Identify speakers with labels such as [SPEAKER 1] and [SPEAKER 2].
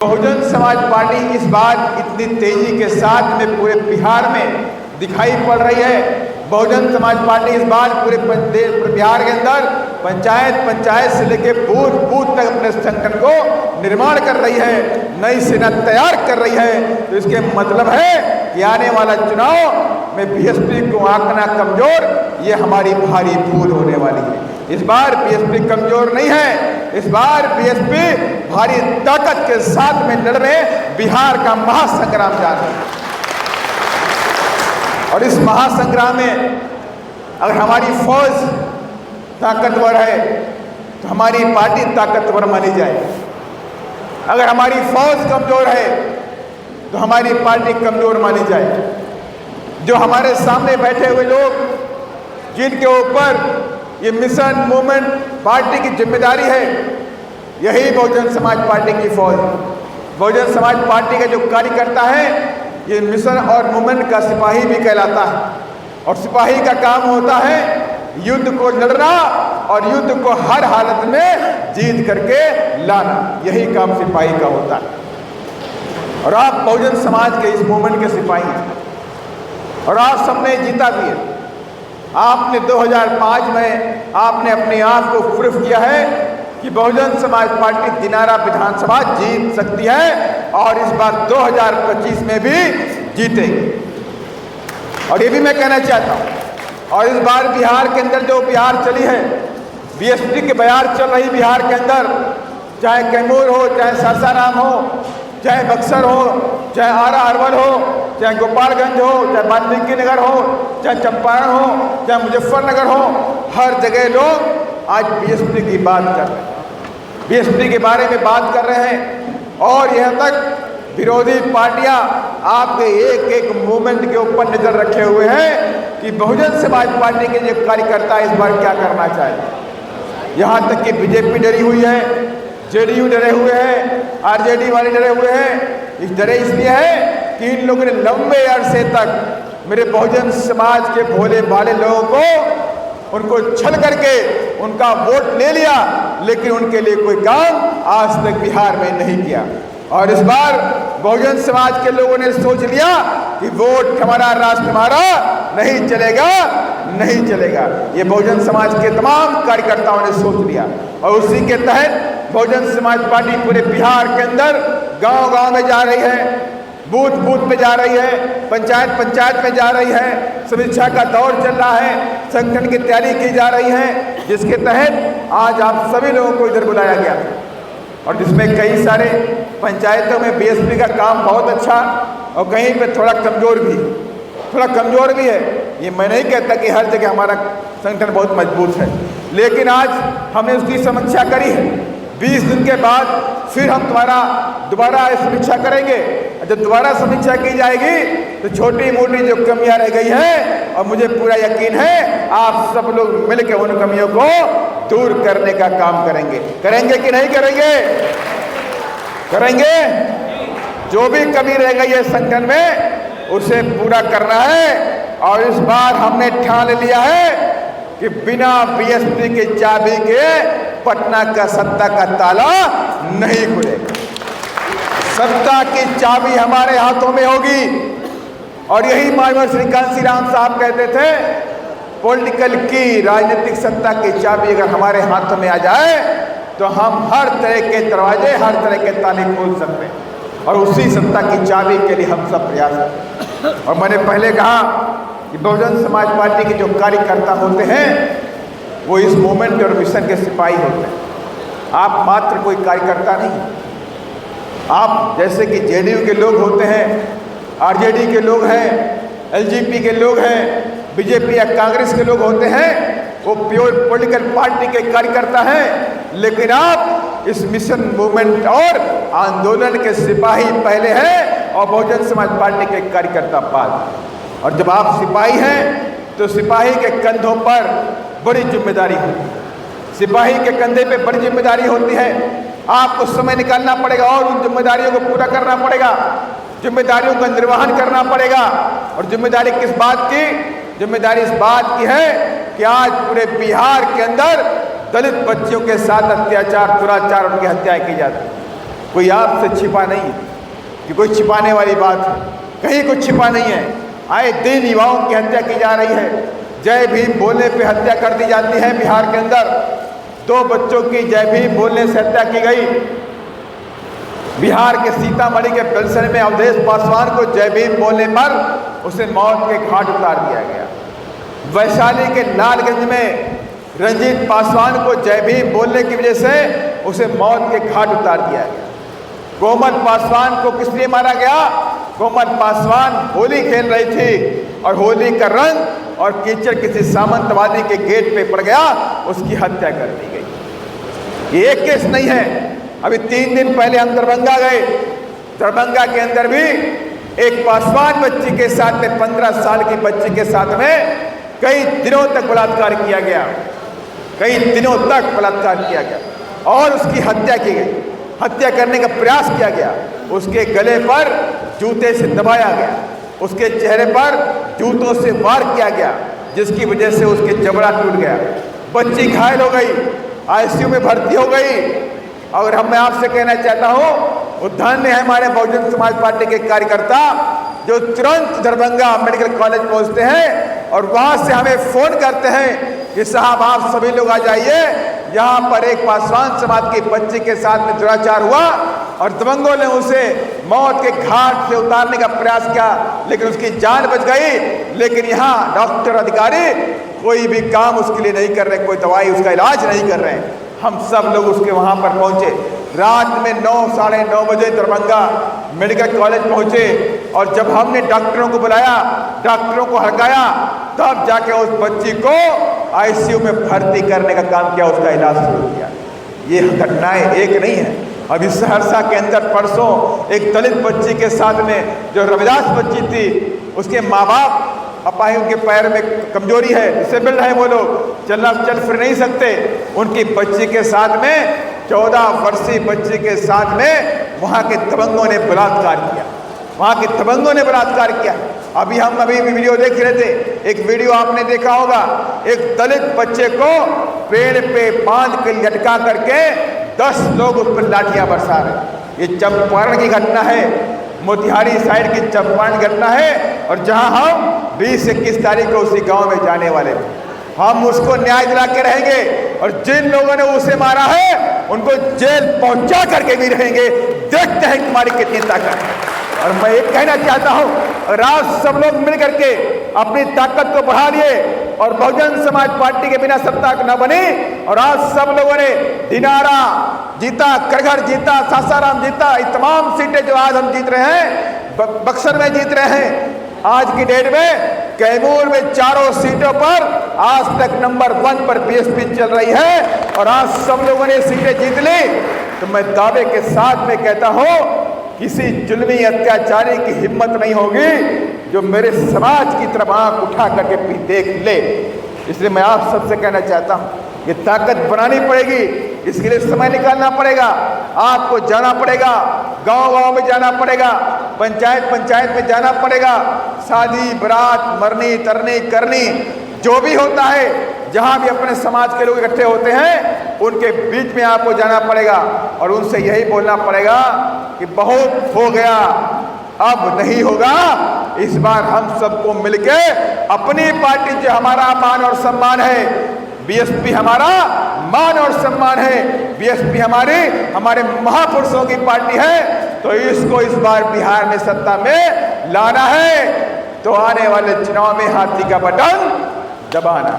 [SPEAKER 1] Bahujan Samaj party इस बार इतनी तेजी के साथ में पूरे बिहार में दिखाई पड़ रही है। बहुजन समाज पार्टी इस बार पूरे बिहार के अंदर पंचायत से लेकर बूथ तक अपने संगठन को निर्माण कर रही है, नई सेना तैयार कर रही है। तो इसके मतलब है कि आने वाला चुनाव में बीएसपी को आंकना कमजोर, ये हमारी भारी भूल होने वाली है। इस बार बीएसपी कमजोर नहीं है, इस बार बीएसपी भारी ताकत के साथ में लड़ रहे बिहार का महासंग्राम जारी है। और इस महासंग्राम में अगर हमारी फौज ताकतवर है तो हमारी पार्टी ताकतवर मानी जाए, अगर हमारी फौज कमजोर है तो हमारी पार्टी कमजोर मानी जाए। जो हमारे सामने बैठे हुए लोग जिनके ऊपर ये मिशन मूवमेंट पार्टी की जिम्मेदारी है, यही बहुजन समाज पार्टी की फौज। बहुजन समाज पार्टी का जो कार्यकर्ता है ये मिशन और मूवमेंट का सिपाही भी कहलाता है। और सिपाही का काम होता है युद्ध को लड़ना और युद्ध को हर हालत में जीत करके लाना, यही काम सिपाही का होता है। और आप बहुजन समाज के इस मूवमेंट के सिपाही हैं और आप सबने जीता भी है। आपने 2005 में आपने अपने आप को प्रूफ किया है कि बहुजन समाज पार्टी दिनारा विधानसभा जीत सकती है और इस बार 2025 में भी जीतेगी। और ये भी मैं कहना चाहता हूँ, और इस बार बिहार के अंदर जो बिहार चली है, बीएसपी की बयार चल रही बिहार के अंदर, चाहे कैमूर हो, चाहे सासाराम हो, चाहे बक्सर हो, चाहे आरा अरवल हो, चाहे गोपालगंज हो, चाहे वाल्मीकि नगर हो, चाहे चंपारण हो, चाहे मुजफ्फरनगर हो, हर जगह लोग आज बीएसपी की बात कर रहे हैं, बीएसपी के बारे में बात कर रहे हैं। और यहाँ तक विरोधी पार्टियां आपके एक एक मूवमेंट के ऊपर नजर रखे हुए हैं कि बहुजन समाज पार्टी के जो कार्यकर्ता इस बार क्या करना चाहते। यहाँ तक कि बीजेपी डरी हुई है, जेडीयू डरे हुए हैं, आरजेडी वाले डरे हुए हैं। इस डरे इसलिए है कि इन लोगों ने लंबे अरसे तक मेरे बहुजन समाज के भोले भाले लोगों को उनको छल करके उनका वोट ले लिया, लेकिन उनके लिए कोई काम आज तक बिहार में नहीं किया। और इस बार बहुजन समाज के लोगों ने सोच लिया कि वोट हमारा, राष्ट्र हमारा, नहीं चलेगा, नहीं चलेगा। ये बहुजन समाज के तमाम कार्यकर्ताओं ने सोच लिया और उसी के तहत बहुजन समाज पार्टी पूरे बिहार के अंदर गांव-गांव में जा रही है, बूथ पे जा रही है, पंचायत में जा रही है। समीक्षा का दौर चल रहा है, संगठन की तैयारी की जा रही है, जिसके तहत आज आप सभी लोगों को इधर बुलाया गया और जिसमें कई सारे पंचायतों में बीएसपी का काम बहुत अच्छा और कहीं पे थोड़ा कमजोर भी है। ये मैं नहीं कहता कि हर जगह हमारा संगठन बहुत मजबूत है, लेकिन आज हमने उसकी समीक्षा करी है। 20 दिन के बाद फिर हम दोबारा समीक्षा करेंगे। जब दोबारा समीक्षा की जाएगी तो छोटी मोटी जो कमियां रह गई हैं, और मुझे पूरा यकीन है आप सब लोग मिलकर उन कमियों को दूर करने का काम करेंगे कि नहीं करेंगे? करेंगे। जो भी कमी रह गई है संगठन में उसे पूरा करना है। और इस बार हमने ठान लिया है कि बिना बीएसपी की चाबी के पटना का सत्ता का ताला नहीं खुलेगा। सत्ता की चाबी हमारे हाथों में होगी। और यही माननीय श्री कांशीराम साहब कहते थे, पॉलिटिकल की, राजनीतिक सत्ता की चाबी अगर हमारे हाथों में आ जाए तो हम हर तरह के दरवाजे, हर तरह के ताले खोल सकते हैं। और उसी सत्ता की चाबी के लिए हम सब प्रयास करें। और मैंने पहले कहा कि बहुजन समाज पार्टी के जो कार्यकर्ता होते हैं वो इस मूवमेंट और मिशन के सिपाही होते हैं। आप मात्र कोई कार्यकर्ता नहीं, आप जैसे कि जेडीयू के लोग होते हैं, आरजेडी के लोग हैं, एलजेपी के लोग हैं, बीजेपी या कांग्रेस के लोग होते हैं, वो प्योर पॉलिटिकल पार्टी के कार्यकर्ता हैं। लेकिन आप इस मिशन मूवमेंट और आंदोलन के सिपाही पहले हैं और बहुजन समाज पार्टी के कार्यकर्ता बाद। और जब आप सिपाही हैं तो सिपाही के कंधों पर बड़ी जिम्मेदारी होती है, सिपाही के कंधे पे बड़ी जिम्मेदारी होती है। आपको समय निकालना पड़ेगा और उन जिम्मेदारियों को पूरा करना पड़ेगा, जिम्मेदारियों का निर्वहन करना पड़ेगा। और जिम्मेदारी किस बात की? जिम्मेदारी इस बात की है कि आज पूरे बिहार के अंदर दलित बच्चियों के साथ अत्याचार, दुराचार, उनकी हत्याएं की जाती है। कोई आपसे छिपा नहीं है कि कोई छिपाने वाली बात है, कहीं कुछ छिपा नहीं है। आए दिन युवाओं की हत्या की जा रही है। जय भीम बोलने पे हत्या कर दी जाती है। बिहार के अंदर 2 बच्चों की जय भीम बोलने से हत्या की गई। बिहार के सीतामढ़ी के बेलसर में अवधेश पासवान को जय भीम बोलने पर उसे मौत के घाट उतार दिया गया। वैशाली के लालगंज में रंजीत पासवान को जय भीम बोलने की वजह से उसे मौत के घाट उतार दिया गया। कोमल पासवान को किस लिए मारा गया? कोमल पासवान होली खेल रही थी और होली का रंग और कीचड़ किसी सामंतवादी के गेट पे पड़ गया, उसकी हत्या कर दी गई। ये एक केस नहीं है। अभी 3 दिन पहले हम दरभंगा गए। दरभंगा के अंदर भी एक पासवान बच्ची के साथ में 15 साल की बच्ची के साथ में कई दिनों तक बलात्कार किया गया। कई दिनों तक बलात्कार किया गया और उसकी हत्या की गई। हत्या करने का प्रयास किया गया। उसके गले पर जूते से दबाया गया, उसके चेहरे पर जूतों से वार किया गया, जिसकी वजह से उसके जबड़ा टूट गया। बच्ची घायल हो गई, आईसीयू में भर्ती हो गई। और मैं आपसे कहना चाहता हूँ, धन्य है हमारे बहुजन समाज पार्टी के कार्यकर्ता जो तुरंत दरभंगा मेडिकल कॉलेज पहुँचते हैं और वहाँ से हमें फ़ोन करते हैं कि साहब आप सभी लोग आ जाइए, यहाँ पर एक पासवान समाज की बच्ची के साथ में दुराचार हुआ और दबंगों ने उसे मौत के घाट से उतारने का प्रयास किया, लेकिन उसकी जान बच गई। लेकिन यहाँ डॉक्टर अधिकारी कोई भी काम उसके लिए नहीं कर रहे, कोई दवाई उसका इलाज नहीं कर रहे हैं। हम सब लोग उसके वहाँ पर पहुँचे। रात में 9 साढ़े 9 बजे दरभंगा मेडिकल कॉलेज पहुँचे और जब हमने डॉक्टरों को बुलाया, डॉक्टरों को हड़काया, तब जाके उस बच्ची को आईसीयू में भर्ती करने का काम किया, उसका इलाज शुरू किया। ये घटनाएं एक नहीं है। अभी सहरसा के अंदर परसों एक दलित बच्ची के साथ में जो रविदास बच्ची थी, उसके माँ बाप अपाहिज, उनके पैर में कमजोरी है, डिसेबल्ड है, वो लोग चल फिर नहीं सकते। उनकी बच्ची के साथ में 14 वर्षीय बच्ची के साथ में वहाँ के दबंगों ने बलात्कार किया। वहाँ के दबंगों ने बलात्कार किया। हम अभी वीडियो देख रहे थे, एक वीडियो आपने देखा होगा, एक दलित बच्चे को पेड़ पे बांध के लटका करके 10 लोग उस पर लाठियां बरसा रहे। ये चंपारण की घटना है, मोतिहारी साइड की चंपारण घटना है। और जहां हम 20-21 तारीख को उसी गांव में जाने वाले थे। हम उसको न्याय दिला के रहेंगे और जिन लोगों ने उसे मारा है उनको जेल पहुंचा करके भी रहेंगे। देखते हैं तुम्हारी कितनी ताकत है। और मैं एक कहना चाहता हूं, अगर आज सब लोग मिल करके अपनी ताकत को बढ़ा लिए और बहुजन समाज पार्टी के बिना सत्ता न बनी, और आज सब लोगों ने दिनारा जीता, करघर जीता, सासाराम जीता, ये तमाम सीटें जो आज हम जीत रहे हैं, बक्सर में जीत रहे हैं। आज की डेट में कैमूर में 4 सीटों पर आज तक नंबर 1 पर बीएसपी चल रही है और आज सब लोगों ने सीटें जीत ली। तो मैं दावे के साथ में कहता हूं, किसी जुल्मी अत्याचारी की हिम्मत नहीं होगी जो मेरे समाज की तरफ आंख उठा करके देख ले। इसलिए मैं आप सबसे कहना चाहता हूं, ये ताकत बनानी पड़ेगी। इसके लिए समय निकालना पड़ेगा, आपको जाना पड़ेगा, गांव-गांव में जाना पड़ेगा, पंचायत में जाना पड़ेगा। शादी बारात, मरनी तरनी करनी जो भी होता है, जहां भी अपने समाज के लोग इकट्ठे होते हैं, उनके बीच में आपको जाना पड़ेगा और उनसे यही बोलना पड़ेगा कि बहुत हो गया, अब नहीं होगा। इस बार हम सबको मिलके अपनी पार्टी जो हमारा मान और सम्मान है, बीएसपी हमारा मान और सम्मान है, बीएसपी हमारे महापुरुषों की पार्टी है, तो इसको इस बार बिहार में सत्ता में लाना है। तो आने वाले चुनाव में हाथी का बटन दबाना।